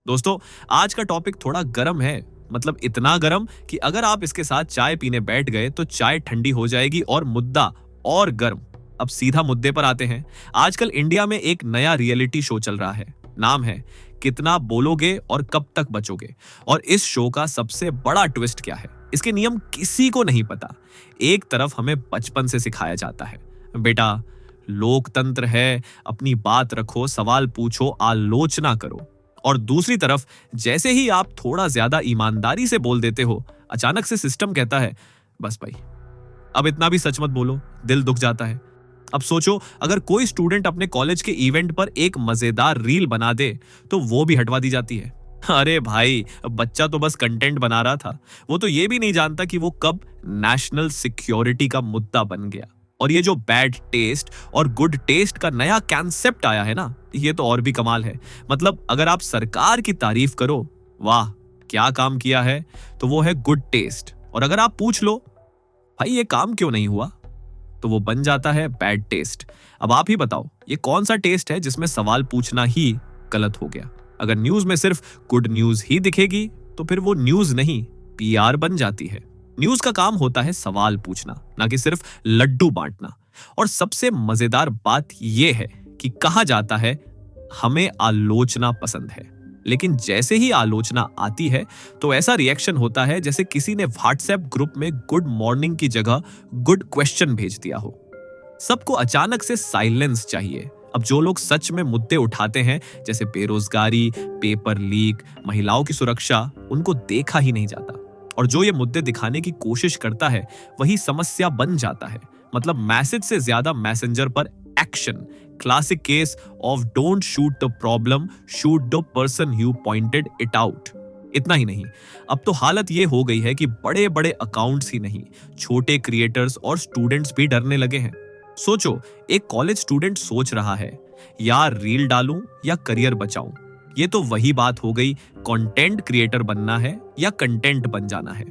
दोस्तों, आज का टॉपिक थोड़ा गरम है। मतलब इतना गरम कि अगर आप इसके साथ चाय पीने बैठ गए तो चाय ठंडी हो जाएगी और मुद्दा और गर्म। अब सीधा मुद्दे पर आते हैं। आजकल इंडिया में एक नया रियलिटी शो चल रहा है। नाम है कितना बोलोगे और कब तक बचोगे। और इस शो का सबसे बड़ा ट्विस्ट क्या है, इसके नियम किसी को नहीं पता। एक तरफ हमें बचपन से सिखाया जाता है, बेटा लोकतंत्र है, अपनी बात रखो, सवाल पूछो, आलोचना करो। और दूसरी तरफ जैसे ही आप थोड़ा ज्यादा ईमानदारी से बोल देते हो, अचानक से सिस्टम कहता है बस भाई, अब इतना भी सच मत बोलो, दिल दुख जाता है। अब सोचो, अगर कोई स्टूडेंट अपने कॉलेज के इवेंट पर एक मजेदार रील बना दे तो वो भी हटवा दी जाती है। अरे भाई, बच्चा तो बस कंटेंट बना रहा था, वो तो ये भी नहीं जानता कि वो कब नेशनल सिक्योरिटी का मुद्दा बन गया। और ये जो बैड टेस्ट और गुड टेस्ट का नया कॉन्सेप्ट आया है ना, ये तो और भी कमाल है। मतलब अगर आप सरकार की तारीफ करो, वाह क्या काम किया है, तो वो है गुड टेस्ट। और अगर आप पूछ लो भाई ये काम क्यों नहीं हुआ, तो वो बन जाता है बैड टेस्ट। अब आप ही बताओ, ये कौन सा टेस्ट है जिसमें सवाल पूछना ही गलत हो गया। अगर न्यूज में सिर्फ गुड न्यूज ही दिखेगी तो फिर वो न्यूज नहीं, पीआर बन जाती है। न्यूज का काम होता है सवाल पूछना, ना कि सिर्फ लड्डू बांटना। और सबसे मजेदार बात यह है कि कहा जाता है हमें आलोचना पसंद है, लेकिन जैसे ही आलोचना आती है तो ऐसा रिएक्शन होता है जैसे किसी ने व्हाट्सएप ग्रुप में गुड मॉर्निंग की जगह गुड क्वेश्चन भेज दिया हो। सबको अचानक से साइलेंस चाहिए। अब जो लोग सच में मुद्दे उठाते हैं, जैसे बेरोजगारी, पेपर लीक, महिलाओं की सुरक्षा, उनको देखा ही नहीं जाता। और जो ये मुद्दे दिखाने की कोशिश करता है वही समस्या बन जाता है। मतलब मैसेज से ज्यादा मैसेंजर पर action. Classic case of don't shoot the problem, shoot the person you pointed it out. इतना ही नहीं, अब तो हालत ये हो गई है कि बड़े बड़े अकाउंट्स ही नहीं, छोटे क्रिएटर्स और स्टूडेंट्स भी डरने लगे हैं। सोचो, एक कॉलेज स्टूडेंट सोच रहा है यार रील डालूं या करियर बचाऊं। ये तो वही बात हो गई, कंटेंट क्रिएटर बनना है या कंटेंट बन जाना है।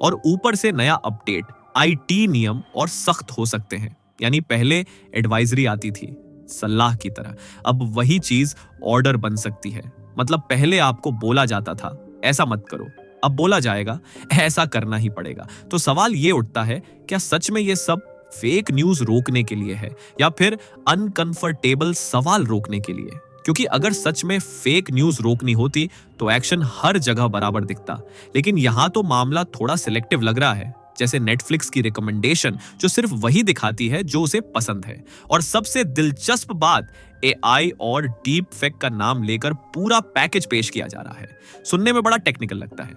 और ऊपर से नया अपडेट, आईटी नियम और सख्त हो सकते हैं। यानी पहले एडवाइजरी आती थी सलाह की तरह, अब वही चीज ऑर्डर बन सकती है। मतलब पहले आपको बोला जाता था ऐसा मत करो, अब बोला जाएगा ऐसा करना ही पड़ेगा। तो सवाल ये उठता है, क्या सच में ये सब फेक न्यूज रोकने के लिए है या फिर अनकंफर्टेबल सवाल रोकने के लिए? क्योंकि अगर सच में फेक न्यूज रोकनी होती तो एक्शन हर जगह बराबर दिखता। लेकिन यहां तो मामला थोड़ा सिलेक्टिव लग रहा है, जैसे नेटफ्लिक्स की रिकमेंडेशन जो सिर्फ वही दिखाती है जो उसे पसंद है। और सबसे दिलचस्प बात, एआई और डीप फेक का नाम लेकर पूरा पैकेज पेश किया जा रहा है। सुनने में बड़ा टेक्निकल लगता है,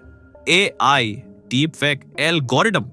एआई, डीप फेक, एल्गोरिदम,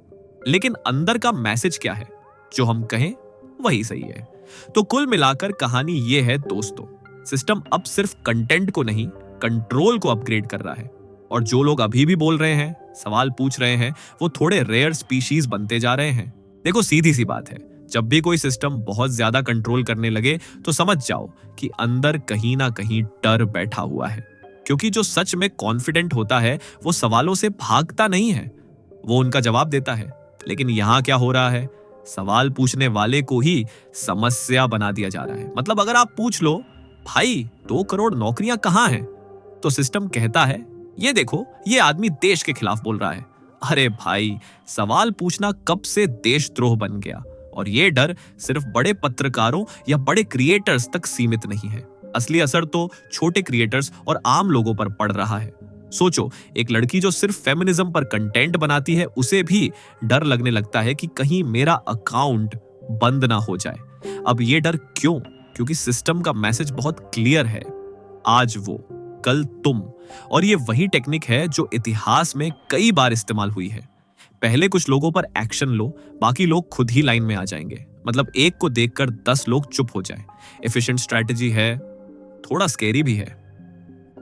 लेकिन अंदर का मैसेज क्या है, जो हम कहें वही सही है। तो कुल मिलाकर कहानी ये है दोस्तों, सिस्टम अब सिर्फ कंटेंट को नहीं, कंट्रोल को अपग्रेड कर रहा है। और जो लोग अभी भी बोल रहे हैं, सवाल पूछ रहे हैं, वो थोड़े रेयर स्पीशीज बनते जा रहे हैं। देखो सीधी सी बात है, जब भी कोई सिस्टम बहुत ज्यादा कंट्रोल करने लगे तो समझ जाओ कि अंदर कहीं ना कहीं डर बैठा हुआ है। क्योंकि जो सच में कॉन्फिडेंट होता है वो सवालों से भागता नहीं है, वो उनका जवाब देता है। लेकिन यहां क्या हो रहा है, सवाल पूछने वाले को ही समस्या बना दिया जा रहा है। मतलब अगर आप पूछ लो भाई 2 करोड़ नौकरियां कहां हैं, तो सिस्टम कहता है ये देखो ये आदमी देश के खिलाफ बोल रहा है। अरे भाई, सवाल पूछना कब से देशद्रोह बन गया। और ये डर सिर्फ बड़े पत्रकारों या बड़े क्रिएटर्स तक सीमित नहीं है, असली असर तो छोटे क्रिएटर्स और आम लोगों पर पड़ रहा है। सोचो, एक लड़की जो सिर्फ फेमिनिज्म पर कंटेंट बनाती है, उसे भी डर लगने लगता है कि कहीं मेरा अकाउंट बंद ना हो जाए। अब ये डर क्यों? क्योंकि सिस्टम का मैसेज बहुत क्लियर है, आज वो कल तुम। और ये वही टेक्निक है जो इतिहास में कई बार इस्तेमाल हुई है। पहले कुछ लोगों पर एक्शन लो, बाकी लोग खुद ही लाइन में आ जाएंगे। मतलब एक को देखकर 10 लोग चुप हो जाएं। एफिशिएंट स्ट्रैटेजी है, थोड़ा स्केरी भी है।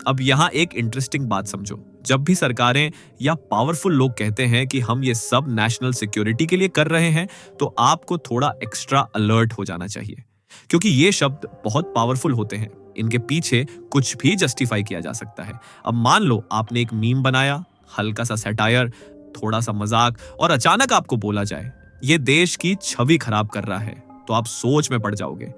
अब यहां एक इंटरेस्टिंग बात समझो, जब भी सरकारें या पावरफुल लोग कहते हैं कि हम ये सब नेशनल सिक्योरिटी के लिए कर रहे हैं, तो आपको थोड़ा एक्स्ट्रा अलर्ट हो जाना चाहिए। क्योंकि ये शब्द बहुत पावरफुल होते हैं, इनके पीछे कुछ भी जस्टिफाई किया जा सकता है। अब मान लो आपने एक मीम बनाया, हल्का सा सैटायर, थोड़ा सा मजाक, और अचानक आपको बोला जाए ये देश की छवि खराब कर रहा है, तो आप सोच में पड़ जाओगे,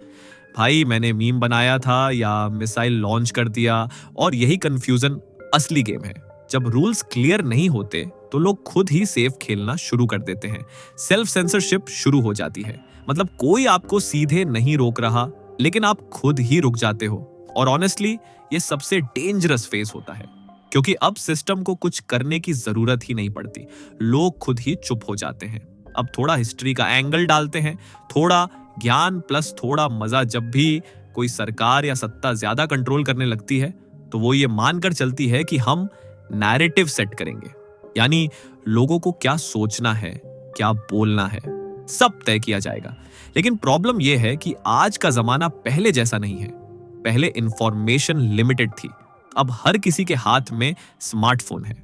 भाई मैंने मीम बनाया था या मिसाइल लॉन्च कर दिया। और यही कंफ्यूजन असली गेम है। जब रूल्स क्लियर नहीं होते तो लोग खुद ही सेफ खेलना शुरू कर देते हैं। सेल्फ सेंसरशिप शुरू हो जाती है। मतलब कोई आपको सीधे नहीं रोक रहा, लेकिन आप खुद ही रुक जाते हो। और ऑनेस्टली ये सबसे डेंजरस फेज होता है, क्योंकि अब सिस्टम को कुछ करने की जरूरत ही नहीं पड़ती, लोग खुद ही चुप हो जाते हैं। अब थोड़ा हिस्ट्री का एंगल डालते हैं, थोड़ा ज्ञान प्लस थोड़ा मजा। जब भी कोई सरकार या सत्ता ज्यादा कंट्रोल करने लगती है तो वो ये मानकर चलती है कि हम नैरेटिव सेट करेंगे, यानी लोगों को क्या सोचना है, क्या बोलना है, सब तय किया जाएगा। लेकिन प्रॉब्लम यह है कि आज का जमाना पहले जैसा नहीं है। पहले इंफॉर्मेशन लिमिटेड थी, अब हर किसी के हाथ में स्मार्टफोन है,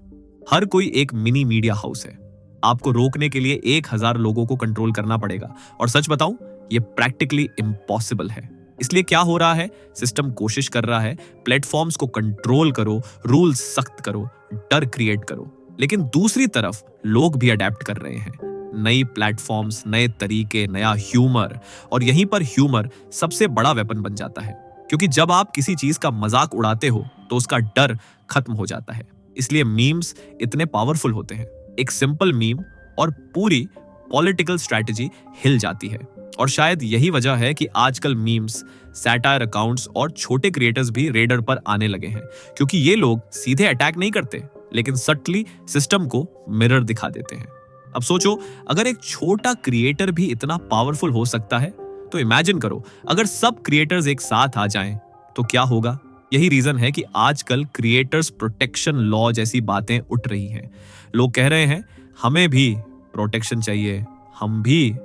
हर कोई एक मिनी मीडिया हाउस है। आपको रोकने के लिए 1000 लोगों को कंट्रोल करना पड़ेगा, और सच बताऊं ये प्रैक्टिकली इम्पॉसिबल है। इसलिए क्या हो रहा है, सिस्टम कोशिश कर रहा है, प्लेटफॉर्म्स को कंट्रोल करो, रूल्स सख्त करो, डर क्रिएट करो। लेकिन दूसरी तरफ लोग भी अडेप्ट कर रहे हैं, नई प्लेटफॉर्म्स, नए तरीके, नया ह्यूमर। और यहीं पर ह्यूमर सबसे बड़ा वेपन बन जाता है, क्योंकि जब आप किसी चीज का मजाक उड़ाते हो तो उसका डर खत्म हो जाता है। इसलिए मीम्स इतने पावरफुल होते हैं। एक सिंपल मीम और पूरी पॉलिटिकल स्ट्रैटेजी हिल जाती है। और शायद यही वजह है कि आजकल मीम्स, सैटायर अकाउंट्स और छोटे क्रिएटर्स भी रेडर पर आने लगे हैं, क्योंकि ये लोग सीधे अटैक नहीं करते, लेकिन सटली सिस्टम को मिरर दिखा देते हैं। अब सोचो, अगर एक छोटा क्रिएटर भी इतना पावरफुल हो सकता है, तो इमेजिन करो अगर सब क्रिएटर्स एक साथ आ जाएं तो क्या होगा। यही रीजन है कि आजकल क्रिएटर्स प्रोटेक्शन लॉ जैसी बातें उठ रही हैं। लोग कह रहे हैं हमें भी प्रोटेक्शन चाहिए, हम भी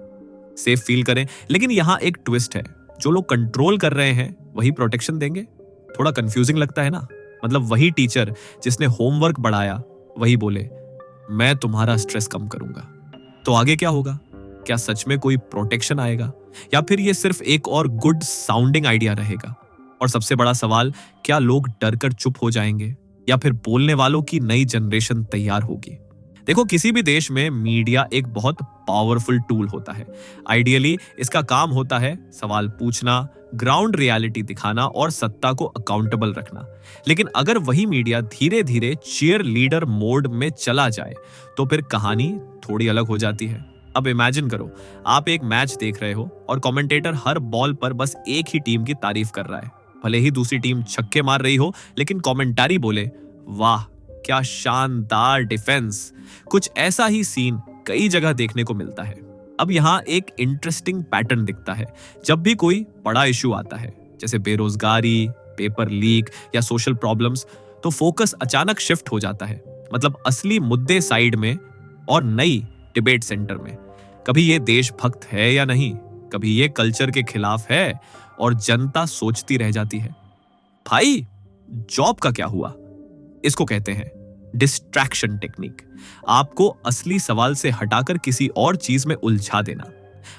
सेफ फील करें। लेकिन यहां एक ट्विस्ट है, जो लोग कंट्रोल कर रहे हैं वही प्रोटेक्शन देंगे। थोड़ा कंफ्यूजिंग लगता है ना। मतलब वही टीचर जिसने होमवर्क बढ़ाया वही बोले मैं तुम्हारा स्ट्रेस कम करूंगा। तो आगे क्या होगा? क्या सच में कोई प्रोटेक्शन आएगा, या फिर ये सिर्फ एक और गुड साउंडिंग आइडिया रहेगा? और सबसे बड़ा सवाल, क्या लोग डर कर चुप हो जाएंगे, या फिर बोलने वालों की नई जनरेशन तैयार होगी? देखो, किसी भी देश में मीडिया एक बहुत पावरफुल टूल होता है। आइडियली इसका काम होता है सवाल पूछना, ग्राउंड रियलिटी दिखाना और सत्ता को अकाउंटेबल रखना। लेकिन अगर वही मीडिया धीरे धीरे चीयर लीडर मोड में चला जाए तो फिर कहानी थोड़ी अलग हो जाती है। अब इमेजिन करो, आप एक मैच देख रहे हो और कमेंटेटर हर बॉल पर बस एक ही टीम की तारीफ कर रहा है। भले ही दूसरी टीम छक्के मार रही हो, लेकिन कमेंटारी बोले वाह क्या शानदार डिफेंस। कुछ ऐसा ही सीन कई जगह देखने को मिलता है। अब यहाँ एक इंटरेस्टिंग पैटर्न दिखता है। जब भी कोई बड़ा इश्यू आता है, जैसे बेरोजगारी, पेपर लीक या सोशल प्रॉब्लम्स, तो फोकस अचानक शिफ्ट हो जाता है। मतलब असली मुद्दे साइड में और नई डिबेट सेंटर में। कभी ये देशभक्त है या नहीं, कभी ये कल्चर के खिलाफ है, और जनता सोचती रह जाती है भाई जॉब का क्या हुआ। इसको कहते हैं डिस्ट्रैक्शन टेक्निक। आपको असली सवाल से हटाकर किसी और चीज में उलझा देना।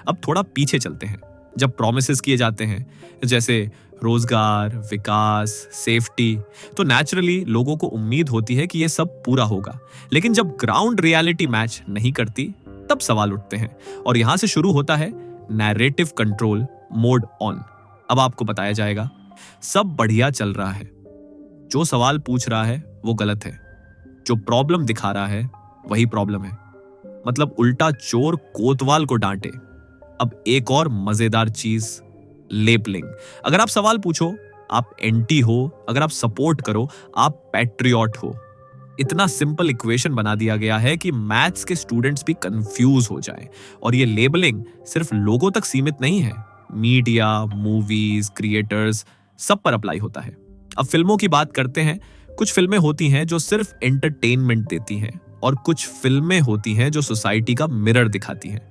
अब थोड़ा पीछे चलते हैं। जब प्रॉमिसेस किए जाते हैं, जैसे रोजगार, विकास, सेफ्टी, तो नेचुरली लोगों को उम्मीद होती है कि ये सब पूरा होगा। लेकिन जब ग्राउंड रियलिटी मैच नहीं करती, तब सवाल उठते हैं, और यहां से शुरू होता है नैरेटिव कंट्रोल मोड ऑन। अब आपको बताया जाएगा सब बढ़िया चल रहा है, जो सवाल पूछ रहा है वो गलत है, जो प्रॉब्लम दिखा रहा है वही प्रॉब्लम है। मतलब उल्टा चोर कोतवाल को डांटे। अब एक और मजेदार चीज, लेबलिंग। अगर आप सवाल पूछो, आप एंटी हो, अगर आप सपोर्ट करो, आप पैट्रियट हो। इतना सिंपल इक्वेशन बना दिया गया है कि मैथ्स के स्टूडेंट्स भी कंफ्यूज हो जाएं। और ये लेबलिंग सिर्फ लोगों तक सीमित नहीं है, मीडिया, मूवीज, क्रिएटर्स, सब पर अप्लाई होता है। अब फिल्मों की बात करते हैं। कुछ फिल्में होती हैं जो सिर्फ एंटरटेनमेंट देती हैं, और कुछ फिल्में होती हैं जो सोसाइटी का मिरर दिखाती हैं।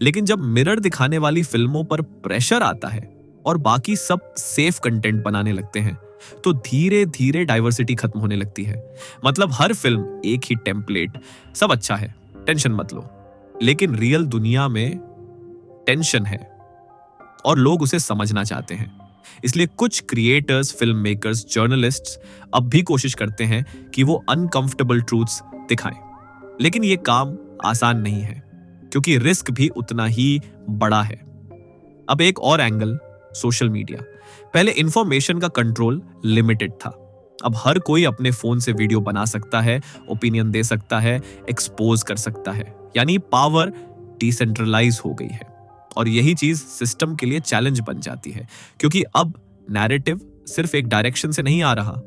लेकिन जब मिरर दिखाने वाली फिल्मों पर प्रेशर आता है और बाकी सब सेफ कंटेंट बनाने लगते हैं, तो धीरे धीरे डाइवर्सिटी खत्म होने लगती है। मतलब हर फिल्म एक ही टेम्पलेट, सब अच्छा है, टेंशन मत लो। लेकिन रियल दुनिया में टेंशन है और लोग उसे समझना चाहते हैं। इसलिए कुछ क्रिएटर्स, फिल्म मेकर्स, जर्नलिस्ट्स अब भी कोशिश करते हैं कि वो अनकंफर्टेबल ट्रूथ्स दिखाएं। लेकिन ये काम आसान नहीं है, क्योंकि रिस्क भी उतना ही बड़ा है। अब एक और एंगल, सोशल मीडिया। पहले इंफॉर्मेशन का कंट्रोल लिमिटेड था, अब हर कोई अपने फोन से वीडियो बना सकता है, ओपिनियन दे सकता है, एक्सपोज कर सकता है, यानी पावर डिसेंट्रलाइज हो गई है। और यही चीज सिस्टम के लिए चैलेंज बन जाती है, क्योंकि अब नैरेटिव सिर्फ एक डायरेक्शन से नहीं आ रहा,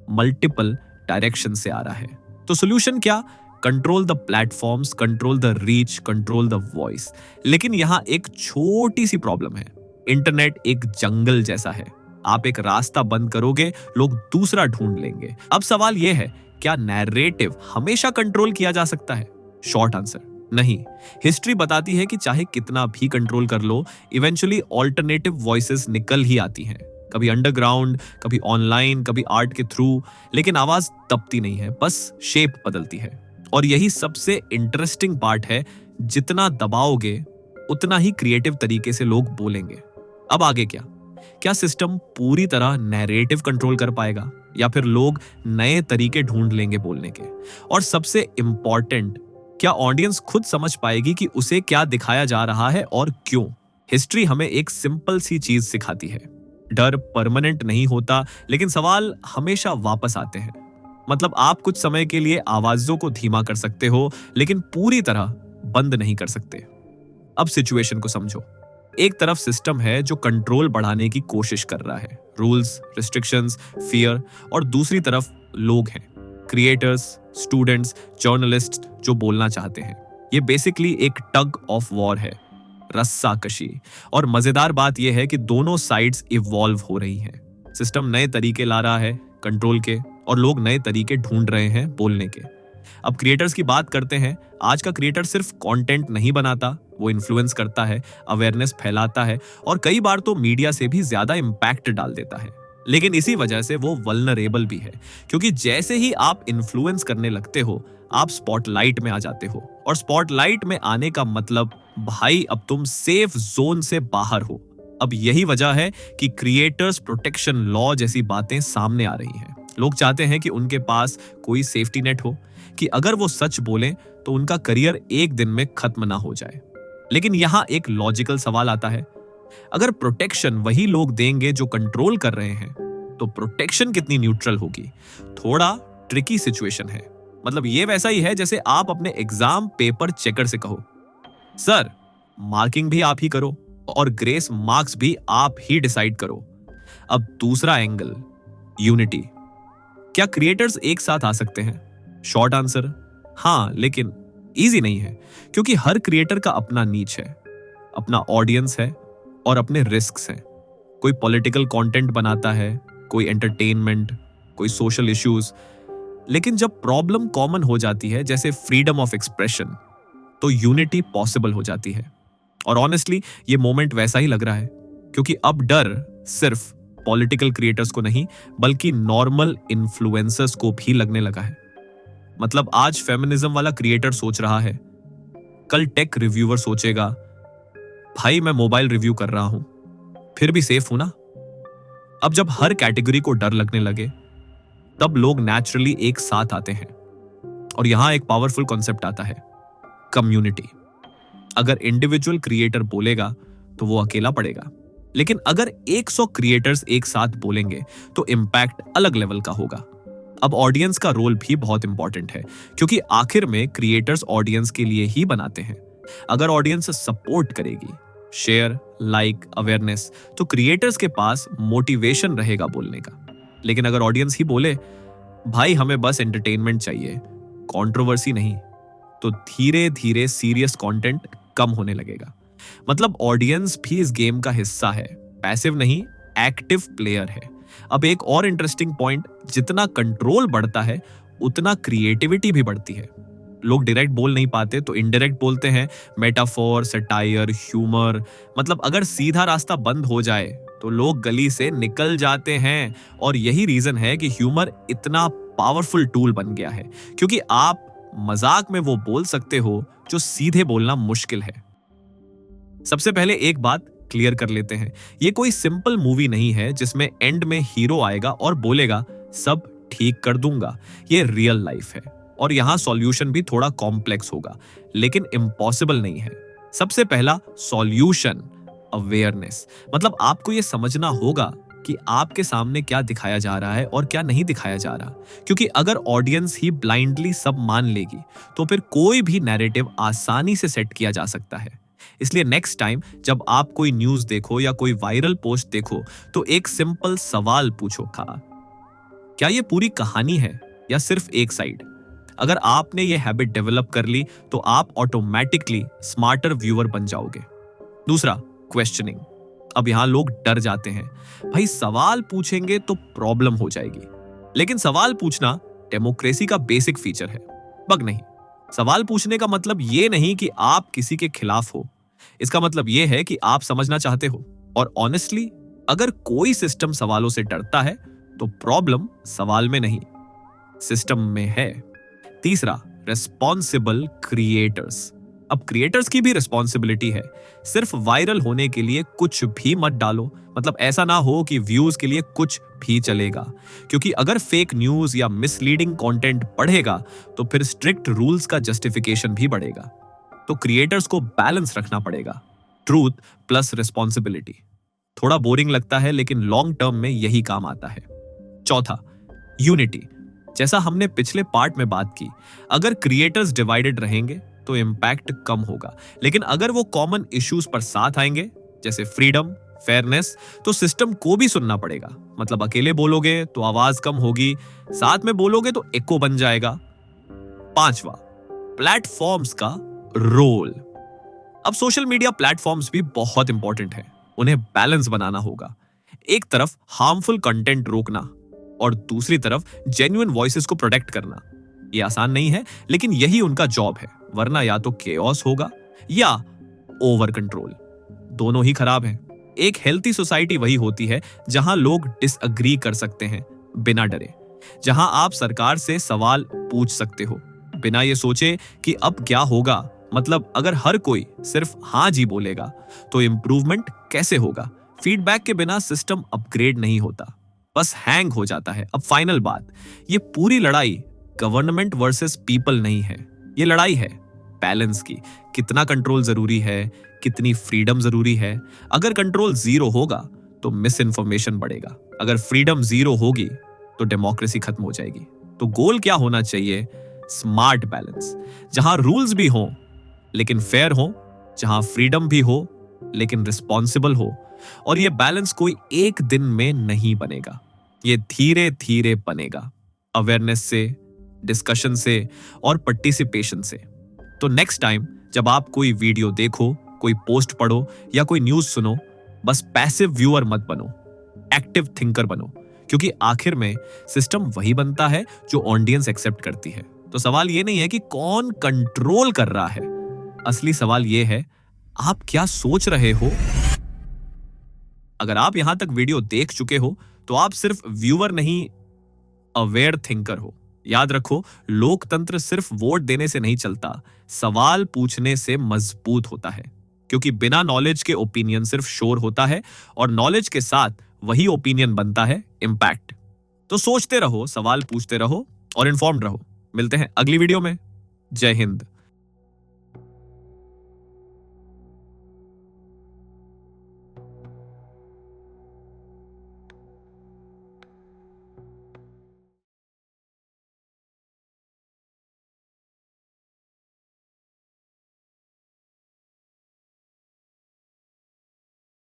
मल्टीपल डायरेक्शन से आ रहा है। तो सोल्यूशन क्या? Control the platforms, control the reach, control the voice. लेकिन यहां एक छोटी सी प्रॉब्लम है। इंटरनेट एक जंगल जैसा है। आप एक रास्ता बंद करोगे, लोग दूसरा ढूंढ लेंगे। अब सवाल यह है, क्या नैरेटिव हमेशा कंट्रोल किया जा सकता है? शॉर्ट आंसर, नहीं। हिस्ट्री बताती है कि चाहे कितना भी कंट्रोल कर लो, इवेंचुअली ऑल्टरनेटिव वॉइसेस निकल ही आती हैं। कभी अंडरग्राउंड, कभी ऑनलाइन, कभी आर्ट के थ्रू, लेकिन आवाज दबती नहीं है, बस शेप बदलती है। और यही सबसे इंटरेस्टिंग पार्ट है, जितना दबाओगे उतना ही क्रिएटिव तरीके से लोग बोलेंगे। अब आगे क्या? क्या सिस्टम पूरी तरह नैरेटिव कंट्रोल कर पाएगा, या फिर लोग नए तरीके ढूंढ लेंगे बोलने के? और सबसे इंपॉर्टेंट, क्या ऑडियंस खुद समझ पाएगी कि उसे क्या दिखाया जा रहा है और क्यों? हिस्ट्री हमें एक सिंपल सी चीज सिखाती है, डर परमानेंट नहीं होता, लेकिन सवाल हमेशा वापस आते हैं। मतलब आप कुछ समय के लिए आवाजों को धीमा कर सकते हो, लेकिन पूरी तरह बंद नहीं कर सकते। अब सिचुएशन को समझो। एक तरफ सिस्टम है जो कंट्रोल बढ़ाने की कोशिश कर रहा है, रूल्स, रिस्ट्रिक्शंस, फियर, और दूसरी तरफ लोग हैं, क्रिएटर्स, स्टूडेंट्स, जर्नलिस्ट, जो बोलना चाहते हैं। ये बेसिकली एक टग ऑफ वॉर है, रस्सा कशी। और मजेदार बात यह है कि दोनों साइड्स इवॉल्व हो रही हैं। सिस्टम नए तरीके ला रहा है कंट्रोल के, और लोग नए तरीके ढूंढ रहे हैं बोलने के। अब क्रिएटर्स की बात करते हैं। आज का क्रिएटर सिर्फ कंटेंट नहीं बनाता, वो इन्फ्लुएंस करता है, अवेयरनेस फैलाता है, और कई बार तो मीडिया से भी ज्यादा इंपैक्ट डाल देता है। लेकिन इसी वजह से वो वल्नरेबल भी है, क्योंकि जैसे ही आप इन्फ्लुएंस करने लगते हो, आप स्पॉटलाइट में आ जाते हो। और स्पॉटलाइट में आने का मतलब, भाई अब तुम सेफ जोन से बाहर हो। अब यही वजह है कि क्रिएटर्स प्रोटेक्शन लॉ जैसी बातें सामने आ रही हैं। लोग चाहते हैं कि उनके पास कोई सेफ्टी नेट हो, कि अगर वो सच बोलें तो उनका करियर एक दिन में खत्म ना हो जाए। लेकिन यहां एक लॉजिकल सवाल आता है, अगर प्रोटेक्शन वही लोग देंगे जो कंट्रोल कर रहे हैं, तो प्रोटेक्शन कितनी न्यूट्रल होगी? थोड़ा ट्रिकी सिचुएशन है। मतलब ये वैसा ही है जैसे आप अपने एग्जाम पेपर चेकर से कहो, सर मार्किंग भी आप ही करो और ग्रेस मार्क्स भी आप ही डिसाइड करो। अब दूसरा एंगल, यूनिटी। क्या क्रिएटर्स एक साथ आ सकते हैं? शॉर्ट आंसर, हां, लेकिन इजी नहीं है, क्योंकि हर क्रिएटर का अपना नीच है, अपना ऑडियंस है, और अपने रिस्क्स हैं। कोई पॉलिटिकल कंटेंट बनाता है, कोई एंटरटेनमेंट, कोई सोशल इश्यूज। लेकिन जब प्रॉब्लम कॉमन हो जाती है, जैसे फ्रीडम ऑफ एक्सप्रेशन, तो यूनिटी पॉसिबल हो जाती है। और ऑनेस्टली ये मोमेंट वैसा ही लग रहा है, क्योंकि अब डर सिर्फ पॉलिटिकल क्रिएटर्स को नहीं, बल्कि नॉर्मल इन्फ्लुएंसर्स को भी लगने लगा है। मतलब आज फेमिनिज्म वाला क्रिएटर सोच रहा है, कल टेक रिव्यूअर सोचेगा, भाई मैं मोबाइल रिव्यू कर रहा हूं, फिर भी सेफ हूं ना? अब जब हर कैटेगरी को डर लगने लगे, तब लोग नेचुरली एक साथ आते हैं। और यहां एक पावरफुल कॉन्सेप्ट आता है, कम्युनिटी। अगर इंडिविजुअल क्रिएटर बोलेगा तो वो अकेला पड़ेगा, लेकिन अगर 100 क्रिएटर्स एक साथ बोलेंगे तो इंपैक्ट अलग लेवल का होगा। अब ऑडियंस का रोल भी बहुत इंपॉर्टेंट है, क्योंकि आखिर में क्रिएटर्स ऑडियंस के लिए ही बनाते हैं। अगर ऑडियंस सपोर्ट करेगी, शेयर, लाइक, अवेयरनेस, तो क्रिएटर्स के पास मोटिवेशन रहेगा बोलने का। लेकिन अगर ऑडियंस ही बोले, भाई हमें बस एंटरटेनमेंट चाहिए, कंट्रोवर्सी नहीं, तो धीरे धीरे सीरियस कंटेंट कम होने लगेगा। मतलब ऑडियंस भी इस गेम का हिस्सा है, पैसिव नहीं, एक्टिव प्लेयर है। अब एक और इंटरेस्टिंग पॉइंट, जितना कंट्रोल बढ़ता है उतना क्रिएटिविटी भी बढ़ती है। लोग डायरेक्ट बोल नहीं पाते तो इनडायरेक्ट बोलते हैं, मेटाफोर, सटायर, ह्यूमर। मतलब अगर सीधा रास्ता बंद हो जाए तो लोग गली से निकल जाते हैं। और यही रीजन है कि ह्यूमर इतना पावरफुल टूल बन गया है, क्योंकि आप मजाक में वो बोल सकते हो जो सीधे बोलना मुश्किल है। सबसे पहले एक बात क्लियर कर लेते हैं, ये कोई सिंपल मूवी नहीं है जिसमें एंड में हीरो आएगा और बोलेगा सब ठीक कर दूंगा। ये रियल लाइफ है, और यहां सॉल्यूशन भी थोड़ा कॉम्प्लेक्स होगा, लेकिन इम्पॉसिबल नहीं है। सबसे पहला सॉल्यूशन, अवेयरनेस। मतलब आपको यह समझना होगा कि आपके सामने क्या दिखाया जा रहा है और क्या नहीं दिखाया जा रहा, क्योंकि अगर ऑडियंस ही ब्लाइंडली सब मान लेगी तो फिर कोई भी नैरेटिव आसानी से सेट किया जा सकता है। इसलिए नेक्स्ट टाइम जब आप कोई न्यूज देखो या कोई वायरल पोस्ट देखो तो एक सिंपल सवाल पूछो, क्या ये पूरी कहानी है या सिर्फ एक साइड? अगर आपने ये हैबिट डेवलप कर ली तो आप ऑटोमेटिकली स्मार्टर व्यूअर बन जाओगे। दूसरा, क्वेश्चनिंग। अब यहां लोग डर जाते हैं, भाई सवाल पूछेंगे तो प्रॉब्लम हो जाएगी। लेकिन सवाल पूछना डेमोक्रेसी का बेसिक फीचर है, बग नहीं। सवाल पूछने का मतलब ये नहीं कि आप किसी के खिलाफ हो, इसका मतलब ये है कि आप समझना चाहते हो। और ऑनेस्टली अगर कोई सिस्टम सवालों से डरता है तो प्रॉब्लम सवाल में नहीं, सिस्टम में है। तीसरा, रेस्पॉन्सिबल क्रिएटर्स। अब क्रिएटर्स की भी रिस्पॉन्सिबिलिटी है। सिर्फ वायरल होने के लिए कुछ भी मत डालो, मतलब ऐसा ना हो कि व्यूज के लिए कुछ भी चलेगा, क्योंकि अगर फेक न्यूज या मिसलीडिंग कंटेंट बढ़ेगा तो फिर स्ट्रिक्ट रूल्स का जस्टिफिकेशन भी बढ़ेगा। तो क्रिएटर्स को बैलेंस रखना पड़ेगा, ट्रूथ प्लस रिस्पॉन्सिबिलिटी। थोड़ा बोरिंग लगता है लेकिन लॉन्ग टर्म में यही काम आता है। चौथा, यूनिटी। जैसा हमने पिछले पार्ट में बात की, अगर क्रिएटर्स डिवाइडेड रहेंगे तो इंपैक्ट कम होगा, लेकिन अगर वो कॉमन इश्यूज पर साथ आएंगे जैसे फ्रीडम, फेयरनेस, तो सिस्टम को भी सुनना पड़ेगा। मतलब अकेले बोलोगे तो आवाज कम होगी, साथ में बोलोगे तो इको बन जाएगा। पांचवा, प्लेटफॉर्म्स का रोल। अब सोशल मीडिया प्लेटफॉर्म्स भी बहुत इंपॉर्टेंट है, उन्हें बैलेंस बनाना होगा। एक तरफ हार्मफुल कंटेंट रोकना और दूसरी तरफ जेन्युइन वॉइसेस को प्रोटेक्ट करना। ये आसान नहीं है, लेकिन यही उनका जॉब है, वरना या तो केओस होगा या ओवर कंट्रोल। दोनों ही खराब हैं। एक हेल्थी सोसाइटी वही होती है जहां लोग डिसएग्री कर सकते हैं बिना डरे, जहां आप सरकार से सवाल पूछ सकते हो बिना ये सोचे कि अब क्या होगा। मतलब अगर हर कोई सिर्फ हाँ जी बोलेगा तो इंप्रूवमेंट कैसे होगा? फीडबैक के बिना सिस्टम अपग्रेड नहीं होता, बस हैंग हो जाता है। अब फाइनल बात, ये पूरी लड़ाई गवर्नमेंट वर्सेस पीपल नहीं है, ये लड़ाई है बैलेंस की। कितना कंट्रोल जरूरी है, कितनी फ्रीडम जरूरी है। अगर कंट्रोल जीरो होगा तो मिस इन्फॉर्मेशन बढ़ेगा, अगर फ्रीडम जीरो होगी तो डेमोक्रेसी खत्म हो जाएगी। तो गोल क्या होना चाहिए? स्मार्ट बैलेंस, जहां रूल्स भी हों लेकिन फेयर हो, जहां फ्रीडम भी हो लेकिन रिस्पॉन्सिबल हो। और ये बैलेंस कोई एक दिन में नहीं बनेगा, ये धीरे धीरे बनेगा, अवेयरनेस से, डिस्कशन से और पार्टिसिपेशन से। तो नेक्स्ट टाइम जब आप कोई वीडियो देखो, कोई पोस्ट पढ़ो या कोई न्यूज सुनो, बस पैसिव व्यूअर मत बनो, एक्टिव थिंकर बनो, क्योंकि आखिर में सिस्टम वही बनता है जो ऑडियंस एक्सेप्ट करती है। तो सवाल ये नहीं है कि कौन कंट्रोल कर रहा है, असली सवाल ये है आप क्या सोच रहे हो। अगर आप यहां तक वीडियो देख चुके हो तो आप सिर्फ व्यूअर नहीं, अवेयर थिंकर हो। याद रखो, लोकतंत्र सिर्फ वोट देने से नहीं चलता, सवाल पूछने से मजबूत होता है। क्योंकि बिना नॉलेज के ओपिनियन सिर्फ शोर होता है और नॉलेज के साथ वही ओपिनियन बनता है इंपैक्ट। तो सोचते रहो, सवाल पूछते रहो और इन्फॉर्म्ड रहो। मिलते हैं अगली वीडियो में। जय हिंद।